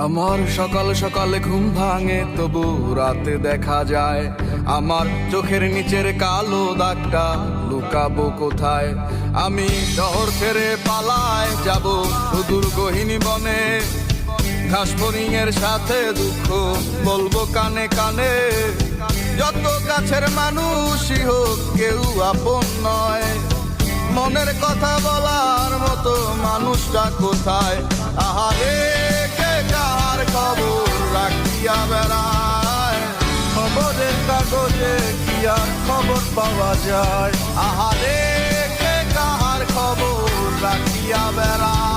আমার সকাল সকালে ঘুম ভাঙে, তবু রাতে দেখা যায় আমার চোখের নিচের কালো দাগটা লুকাবো কোথায়। আমি শহর ছেড়ে পালায় যাব সুদূর গহীন বনে, ঘাস ফড়িংয়ের সাথে দুঃখ বলবো কানে কানে। যত কাছের মানুষই হোক কেউ আপন নয়, মনের কথা বলার মতো মানুষটা কোথায়? আহারে কে কার খবর রাখিয়া বেড়ায়, খবরের কাগজে কি আর খবর পাওয়া যায়? আহারে কে কার খবর রাখিয়া বেড়ায়।